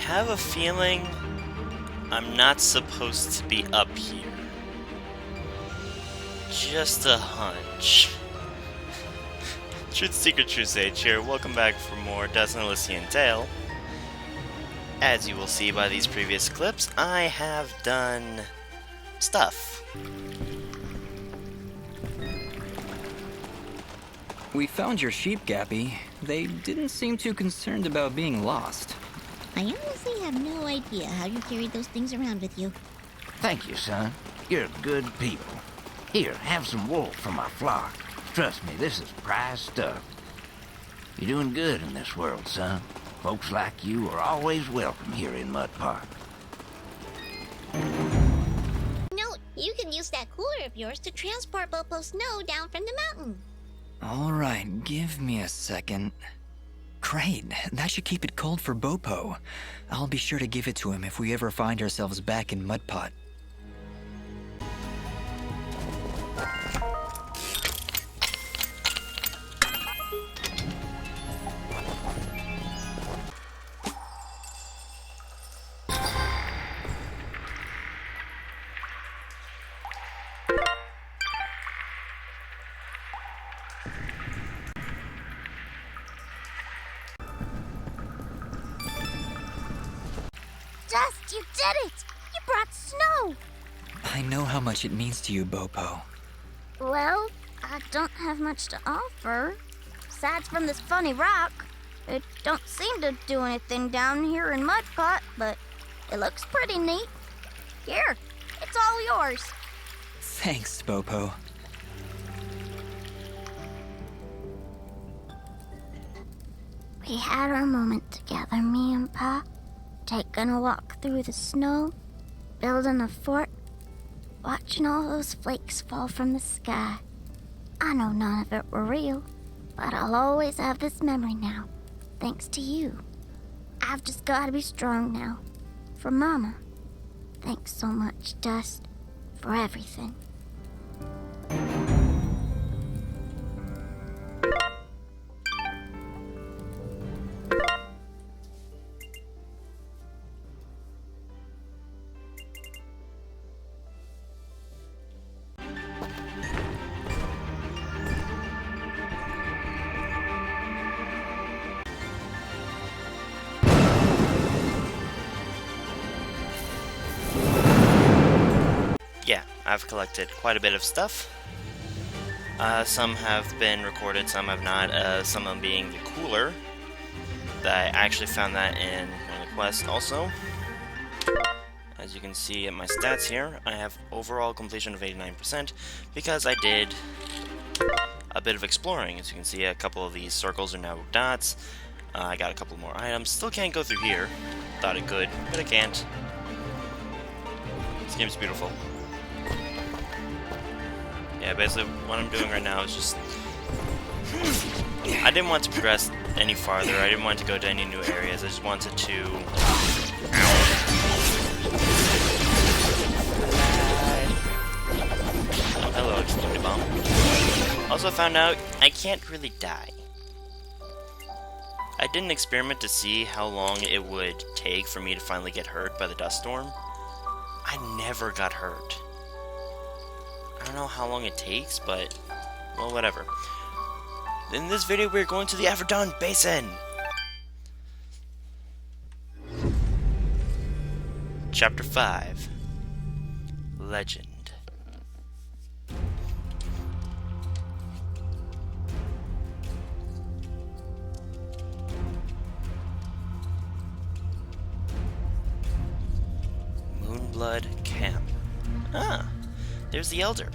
have a feeling I'm not supposed to be up here. Just a hunch. Truth Seeker True Sage here. Welcome back for more Elysian Tail. As you will see by these previous clips, I have done stuff. We found your sheep, Gappy. They didn't seem too concerned about being lost. I honestly have no idea how you carried those things around with you. Thank you, son. You're good people. Here, have some wool from my flock. Trust me, this is prized stuff. You're doing good in this world, son. Folks like you are always welcome here in Mud Park. No, you can use that cooler of yours to transport Bopo snow down from the mountain. All right, give me a second. Great, that should keep it cold for Bopo. I'll be sure to give it to him if we ever find ourselves back in Mudpot. Dust, you did it! You brought snow! I know how much it means to you, Bopo. Well, I don't have much to offer. Aside from this funny rock, it don't seem to do anything down here in Mudpot, but it looks pretty neat. Here, it's all yours. Thanks, Bopo. We had our moment together, me and Pa. Taking a walk through the snow, building a fort, watching all those flakes fall from the sky. I know none of it were real, but I'll always have this memory now, thanks to you. I've just got to be strong now, for Mama. Thanks so much, Dust, for everything. Yeah, I've collected quite a bit of stuff. Some have been recorded, some have not. Some of them being the cooler. I actually found that in one of the quests also. As you can see in my stats here, I have overall completion of 89% because I did a bit of exploring. As you can see, a couple of these circles are now dots. I got a couple more items. Still can't go through here. Thought it could, but I can't. This game's beautiful. Yeah, basically what I'm doing right now is just... I didn't want to progress any farther. I didn't want to go to any new areas. I just wanted to... Oh, hello, exploded bomb. Also found out I can't really die. I did an experiment to see how long it would take for me to finally get hurt by the dust storm. I never got hurt. I don't know how long it takes, but, well, whatever. In this video, we're going to the Averdon Basin! Chapter 5. Legend. Moonblood Camp. Ah! There's the Elder.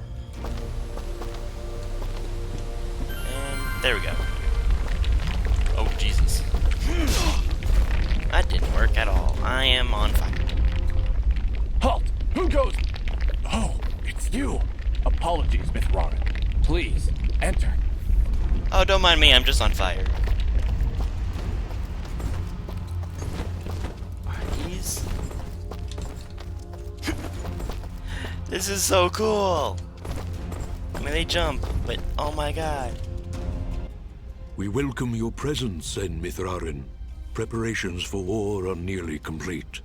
And there we go. Oh, Jesus. That didn't work at all. I am on fire. Halt! Who goes? Oh, it's you. Apologies, Mithrarin. Please, enter. Oh, don't mind me. I'm just on fire. Are these... This is so cool! I mean, they jump, but oh my god. We welcome your presence, Sen Mithrarin. Preparations for war are nearly complete.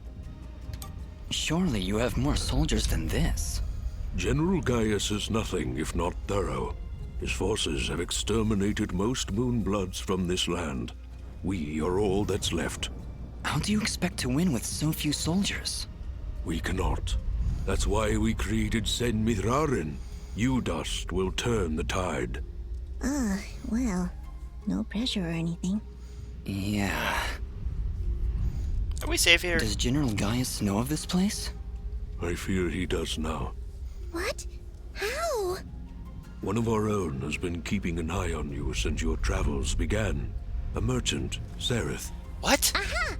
Surely you have more soldiers than this. General Gaius is nothing if not thorough. His forces have exterminated most Moonbloods from this land. We are all that's left. How do you expect to win with so few soldiers? We cannot. That's why we created Sen Mithraren. You dust will turn the tide. Well, no pressure or anything. Yeah. Are we safe here? Does General Gaius know of this place? I fear he does now. What? How? One of our own has been keeping an eye on you since your travels began. A merchant, Sereth. What? Aha!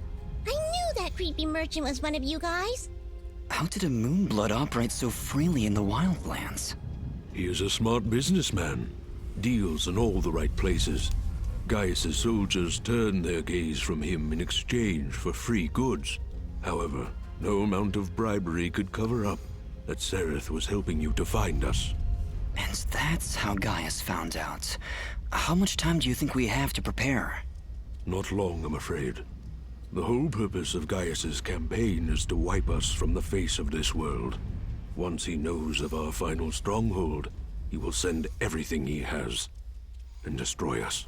I knew that creepy merchant was one of you guys. How did a Moonblood operate so freely in the wildlands? He is a smart businessman. Deals in all the right places. Gaius's soldiers turned their gaze from him in exchange for free goods. However, no amount of bribery could cover up that Sereth was helping you to find us. And that's how Gaius found out. How much time do you think we have to prepare? Not long, I'm afraid. The whole purpose of Gaius's campaign is to wipe us from the face of this world. Once he knows of our final stronghold, he will send everything he has and destroy us.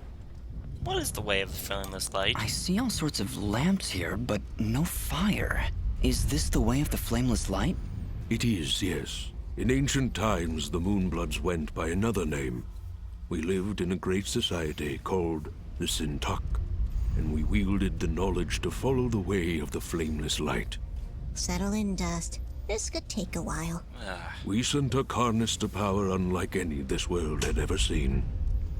What is the way of the flameless light? I see all sorts of lamps here, but no fire. Is this the way of the flameless light? It is, yes. In ancient times, the Moonbloods went by another name. We lived in a great society called the Sintuck, and we wielded the knowledge to follow the way of the flameless light. Settle in, Dust. This could take a while. We Sintuck harnessed a power unlike any this world had ever seen.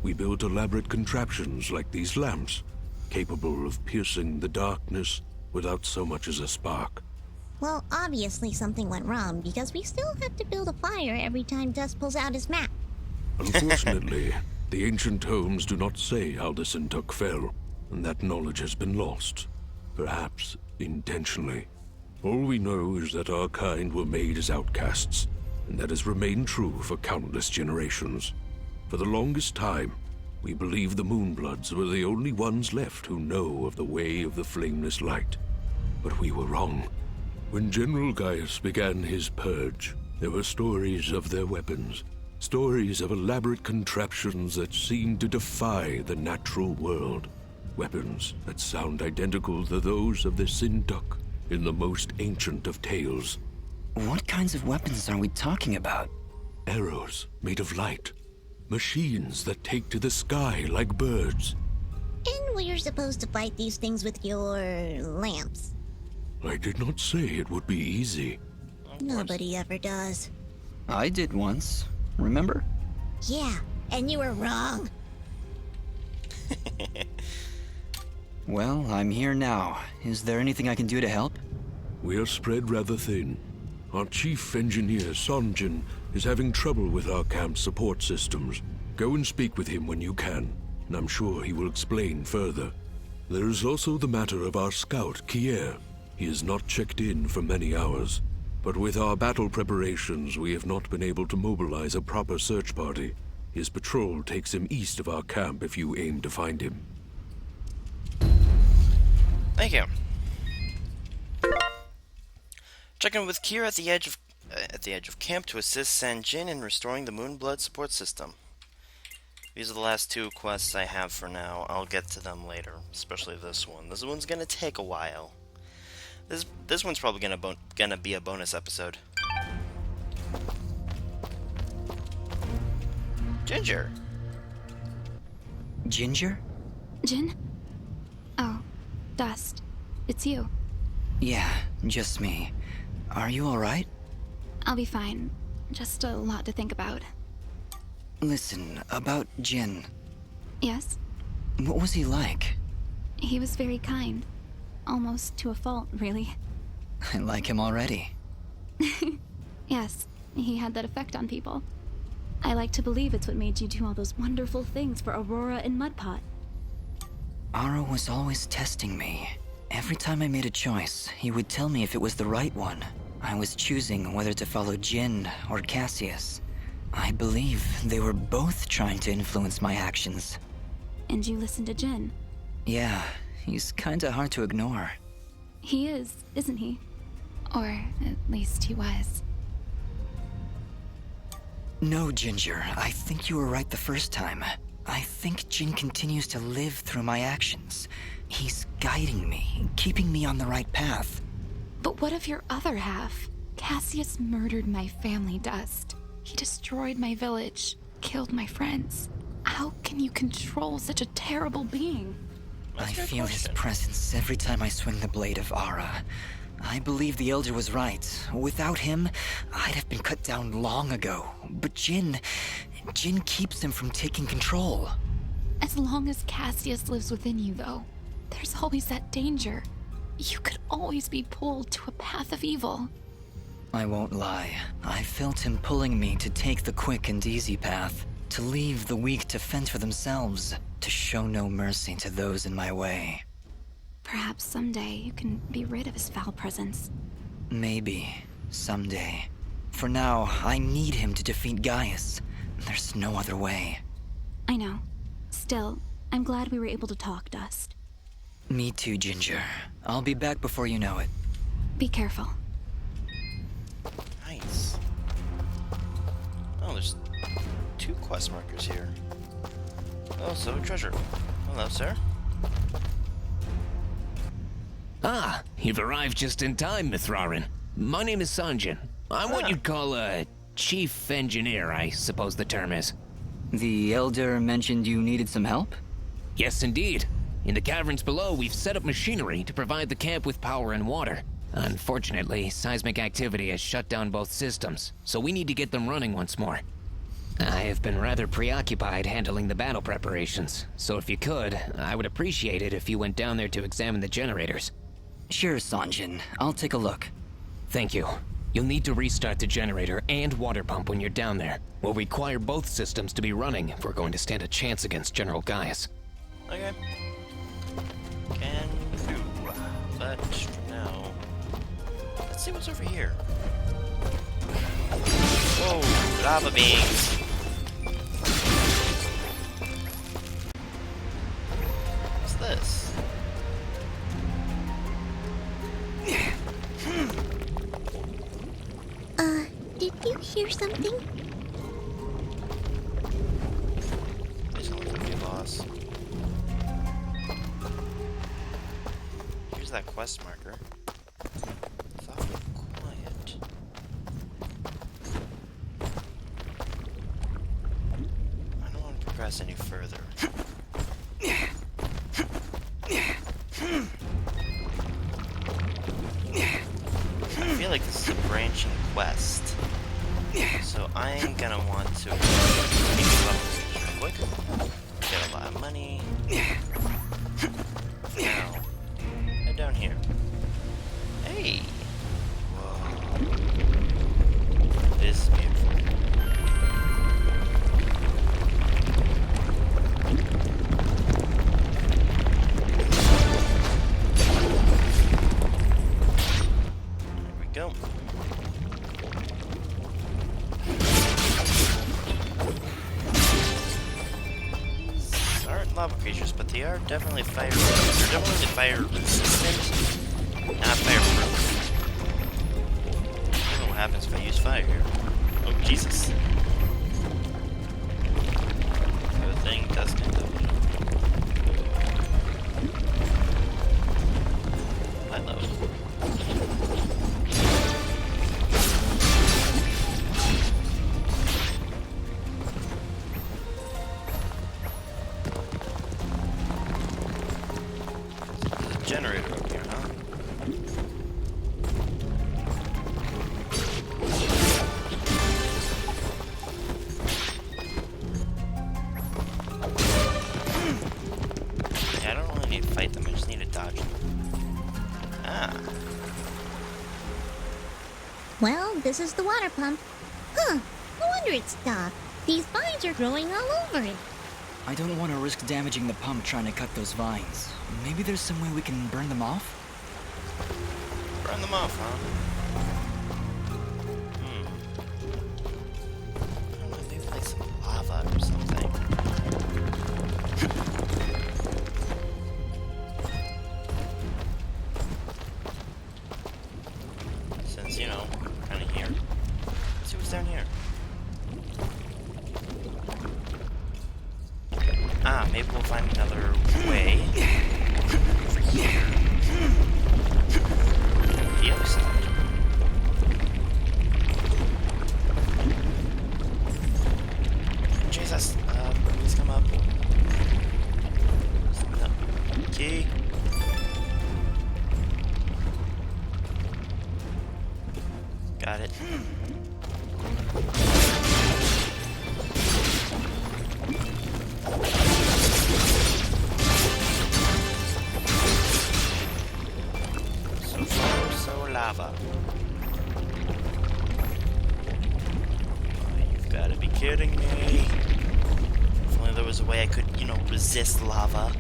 We built elaborate contraptions like these lamps, capable of piercing the darkness without so much as a spark. Well, obviously something went wrong because we still have to build a fire every time Dust pulls out his map. Unfortunately, the ancient tomes do not say how the Sintuck fell, and that knowledge has been lost. Perhaps intentionally. All we know is that our kind were made as outcasts, and that has remained true for countless generations. For the longest time, we believed the Moonbloods were the only ones left who know of the way of the flameless light. But we were wrong. When General Gaius began his purge, there were stories of their weapons, stories of elaborate contraptions that seemed to defy the natural world. Weapons that sound identical to those of the Sintuck in the most ancient of tales. What kinds of weapons are we talking about? Arrows made of light. Machines that take to the sky like birds. And we're supposed to fight these things with your lamps. I did not say it would be easy. Nobody ever does. I did once, remember? Yeah, and you were wrong. Well, I'm here now. Is there anything I can do to help? We are spread rather thin. Our chief engineer, Sonjin, is having trouble with our camp's support systems. Go and speak with him when you can, and I'm sure he will explain further. There is also the matter of our scout, Kier. He has not checked in for many hours, but with our battle preparations, we have not been able to mobilize a proper search party. His patrol takes him east of our camp if you aim to find him. Thank you. Check in with Kira at the edge of camp to assist Sanjin in restoring the Moonblood support system. These are the last two quests I have for now. I'll get to them later, especially this one. This one's gonna take a while. This one's probably gonna be a bonus episode. Ginger. Ginger? Jin? Oh, Dust. It's you. Yeah, just me. Are you alright? I'll be fine. Just a lot to think about. Listen, about Jin. Yes? What was he like? He was very kind. Almost to a fault, really. I like him already. Yes, he had that effect on people. I like to believe it's what made you do all those wonderful things for Aurora and Mudpot. Aro was always testing me. Every time I made a choice, he would tell me if it was the right one. I was choosing whether to follow Jin or Cassius. I believe they were both trying to influence my actions. And you listened to Jin. Yeah, He's kinda hard to ignore. He is, isn't he? Or at least he was. No, Ginger, I think you were right the first time. I think Jin continues to live through my actions. He's guiding me, keeping me on the right path. But what of your other half? Cassius murdered my family, Dust. He destroyed my village, killed my friends. How can you control such a terrible being? I feel his presence every time I swing the blade of Ara. I believe the Elder was right. Without him, I'd have been cut down long ago. But Jin keeps him from taking control. As long as Cassius lives within you, though, there's always that danger. You could always be pulled to a path of evil. I won't lie. I felt him pulling me to take the quick and easy path, to leave the weak to fend for themselves, to show no mercy to those in my way. Perhaps someday you can be rid of his foul presence. Maybe. Someday. For now, I need him to defeat Gaius. There's no other way. I know. Still, I'm glad we were able to talk, Dust. Me too, Ginger. I'll be back before you know it. Be careful. Nice. Oh, there's 2 quest markers here. Also a treasure. Hello, sir. Ah, you've arrived just in time, Mithrarin. My name is Sanjin. I'm what you'd call a chief engineer, I suppose the term is. The Elder mentioned you needed some help? Yes, indeed. In the caverns below, we've set up machinery to provide the camp with power and water. Unfortunately, seismic activity has shut down both systems, so we need to get them running once more. I have been rather preoccupied handling the battle preparations, so if you could, I would appreciate it if you went down there to examine the generators. Sure, Sanjin. I'll take a look. Thank you. You'll need to restart the generator and water pump when you're down there. We'll require both systems to be running if we're going to stand a chance against General Gaius. Okay. Can do. But for now, let's see what's over here. Whoa, lava beams. What's this? Did you hear something? Please don't let me lost. Here's that quest marker. It's awfully quiet. I don't want to progress any further. I feel like this is a branching quest. So I'm gonna want to make this level real quick. Get a lot of money. Now, head down here. Hey! Whoa. This is beautiful. There we go. These aren't lava creatures, but they are definitely fire. They're definitely fire resistant, not fireproof. I don't know what happens if I use fire here. Oh Jesus! Good thing doesn't end up. Hello. There's a generator up here, huh? Yeah, I don't really need to fight them, I just need to dodge them. Ah. Well, this is the water pump. Huh, no wonder it stopped. These vines are growing all over it. I don't want to risk damaging the pump trying to cut those vines. Maybe there's some way we can burn them off? Burn them off, huh? I don't know, maybe like some lava or something. you know, kind of here. Let's see what's down here. Ah, maybe we'll find another way. Over here. The other side. Jesus, please come up. No. Key. Got it. So far, so lava. Oh, you've got to be kidding me. If only there was a way I could, you know, resist lava.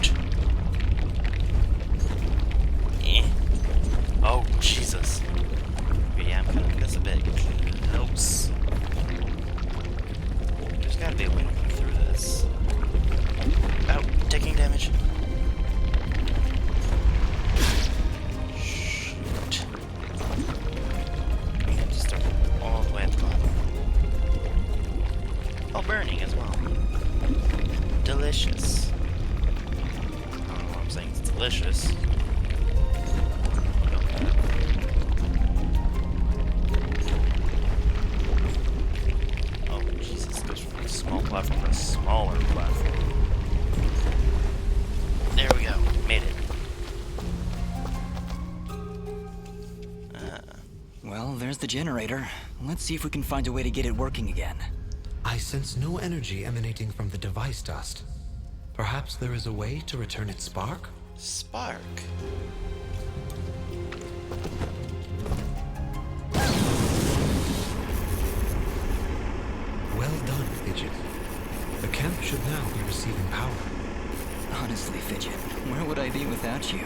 Shoot. Oh, Jesus. Okay, yeah, I'm cutting this a bit close. There's gotta be a way to get through this. Oh, taking damage. Shoot. We have to start all the way at the bottom. Oh, burning as well. Delicious. I don't know why I'm saying it's delicious. Oh, Jesus, it goes from a small platform to a smaller platform. There we go. Made it. Well, there's the generator. Let's see if we can find a way to get it working again. I sense no energy emanating from the device dust. Perhaps there is a way to return its spark? Spark. Well done, Fidget. The camp should now be receiving power. Honestly, Fidget, where would I be without you?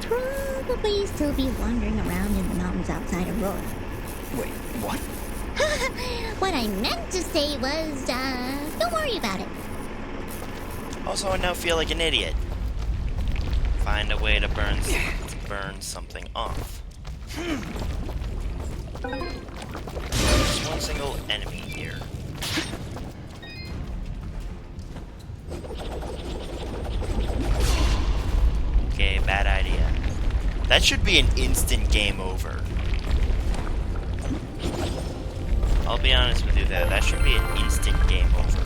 Probably still be wandering around in the mountains outside of Roar. Wait, what? What I meant to say was, don't worry about it. Also, I now feel like an idiot. Find a way to burn something off. There's one single enemy here. Okay, bad idea. That should be an instant game over. I'll be honest with you there, that should be an instant game over.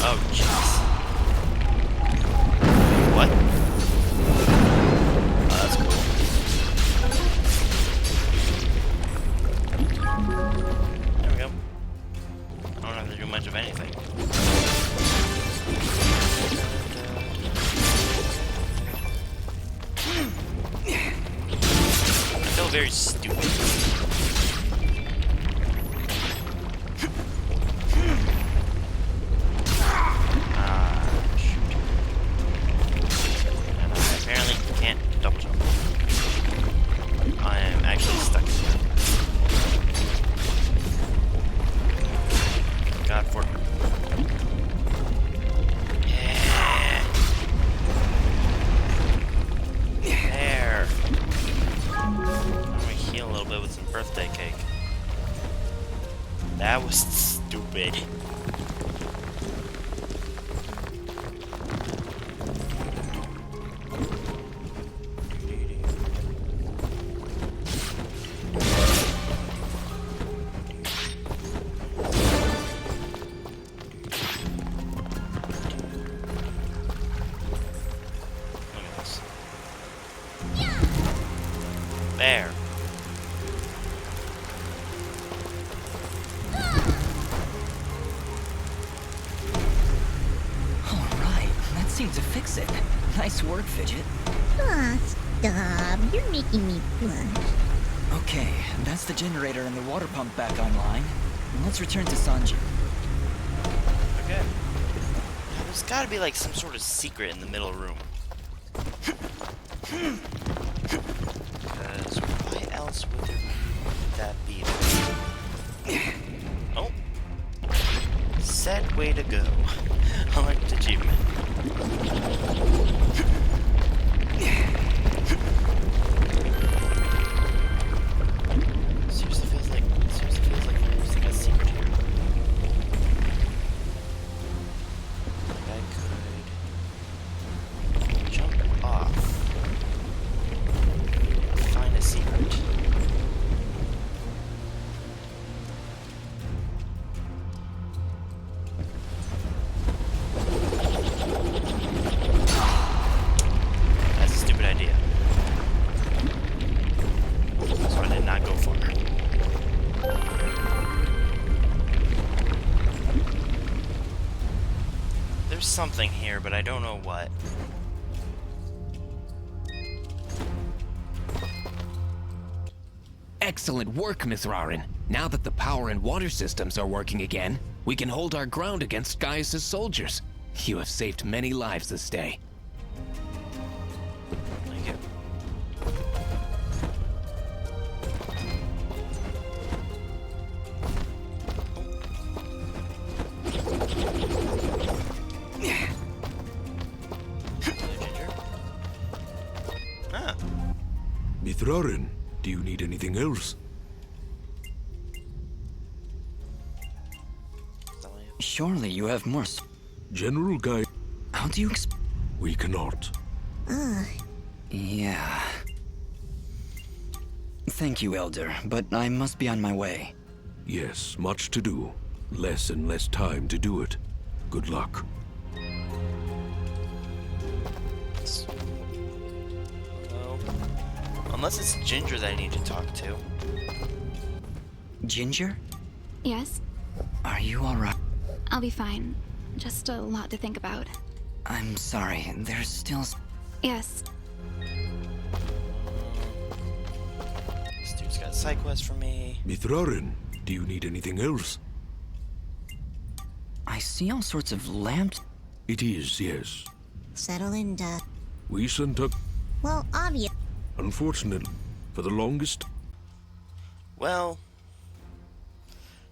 Oh, jeez. What? Oh, that's cool. There we go. I don't have to do much of anything. I feel very stupid. Shoot. And I apparently can't double jump. I am actually stuck here. God for it. Yeah. There. I'm gonna heal a little bit with some birthday cake. That was stupid. Look at this. There. Alright, that seemed to fix it. Nice work, Fidget. Ah, stop. You're making me blush. Okay, that's the generator and the water pump back online. Let's return to Sanji. Okay. Now, there's gotta be like some sort of secret in the middle room. Because why else would that be? Oh. said way to go. Unlocked achievement. Seriously feels like there's like a secret here. I could jump off. Find a secret. That's a stupid idea. So I did not go for it. There's something here, but I don't know what. Excellent work, Miss Rarin. Now that the power and water systems are working again, we can hold our ground against Gaius' soldiers. You have saved many lives this day. Thank you. Ah, Mithrarin, do you need anything else? Surely you have more. General Guy, How do you we cannot. Yeah. Thank you, Elder, but I must be on my way. Yes, much to do. Less and less time to do it. Good luck. well, unless it's Ginger that I need to talk to. Ginger? Yes, Are you alright? I'll be fine. Just a lot to think about. I'm sorry, there's still. Yes, This dude's got a side quest for me. Mithrarin, do you need anything else? I see all sorts of lamps. It is, yes. Settle in, duh. We sent up, Well, obvious. unfortunately, for the longest. Well,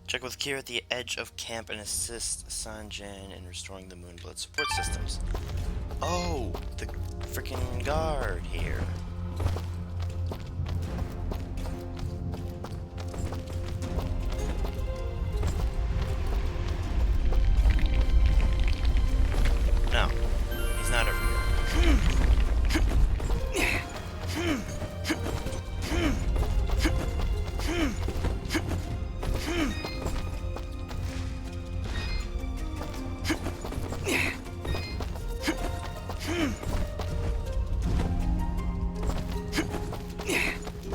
check with Kira at the edge of camp and assist Sanjin in restoring the Moonblood support systems. Oh, the freaking guard here. No, he's not over here.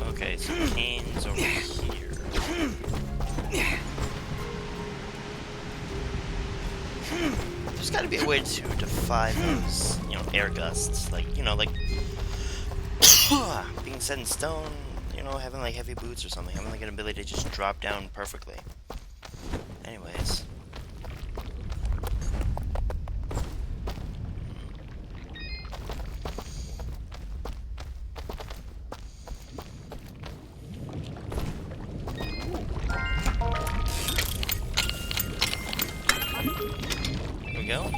Okay, so Kane's over here. There's gotta be a way to defy those, air gusts. Like, like being set in stone, having like heavy boots or something. Having like an ability to just drop down perfectly. Anyways. Here we go.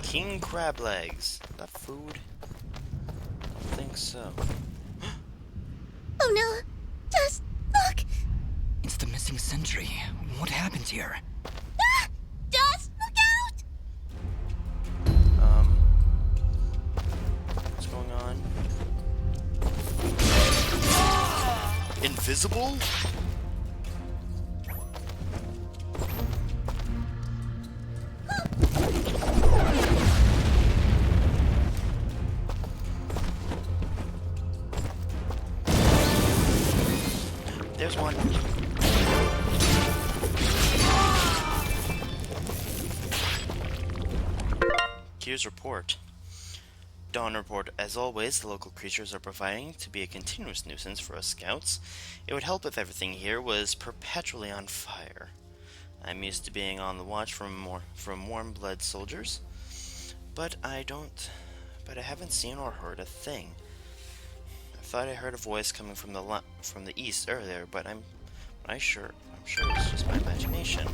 King crab legs. Is that food? I don't think so. Oh no! Just look! It's the missing sentry. What happened here? Ah! Just look out! What's going on? Invisible? There's one. Kier's report. Dawn report. As always, the local creatures are proving to be a continuous nuisance for us scouts. It would help if everything here was perpetually on fire. I'm used to being on the watch from warm-blood soldiers, but I haven't seen or heard a thing. I thought I heard a voice coming from the east earlier, but I'm sure it was just my imagination.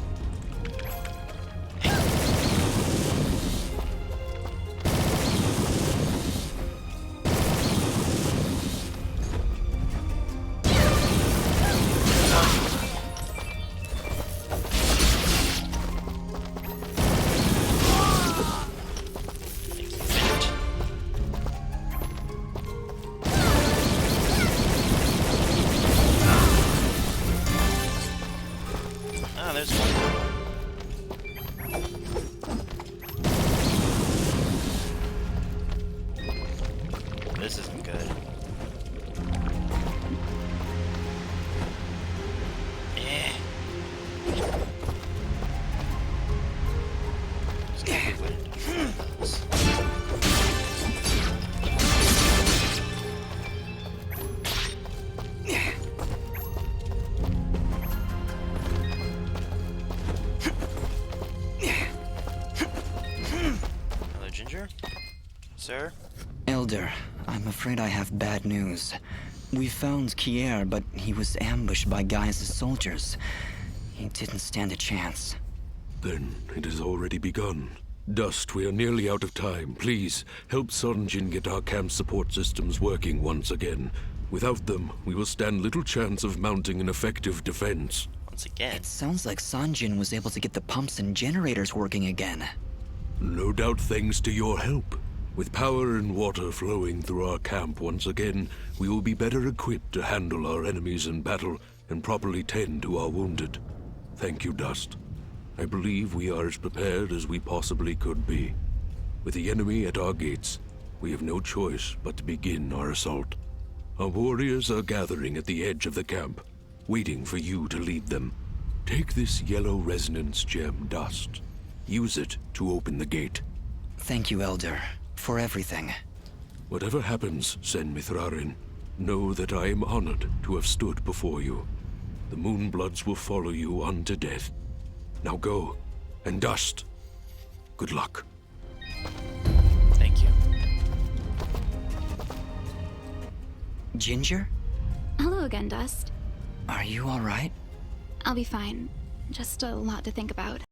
there's one. This isn't good. Yeah. Just gotta get rid of those. Hello, Ginger? Sir? Elder, I'm afraid I have bad news. We found Kier, but he was ambushed by Gaius' soldiers. He didn't stand a chance. Then it has already begun. Dust, we are nearly out of time. Please, help Sonjin get our camp support systems working once again. Without them, we will stand little chance of mounting an effective defense. Once again. It sounds like Sanjin was able to get the pumps and generators working again. No doubt thanks to your help. With power and water flowing through our camp once again, we will be better equipped to handle our enemies in battle and properly tend to our wounded. Thank you, Dust. I believe we are as prepared as we possibly could be. With the enemy at our gates, we have no choice but to begin our assault. Our warriors are gathering at the edge of the camp, waiting for you to lead them. Take this yellow resonance gem, Dust. Use it to open the gate. Thank you, Elder, for everything. Whatever happens, Sen Mithrarin, know that I am honored to have stood before you. The Moonbloods will follow you unto death. Now go, and Dust, good luck. Thank you. Ginger? Hello again, Dust. Are you alright? I'll be fine. Just a lot to think about.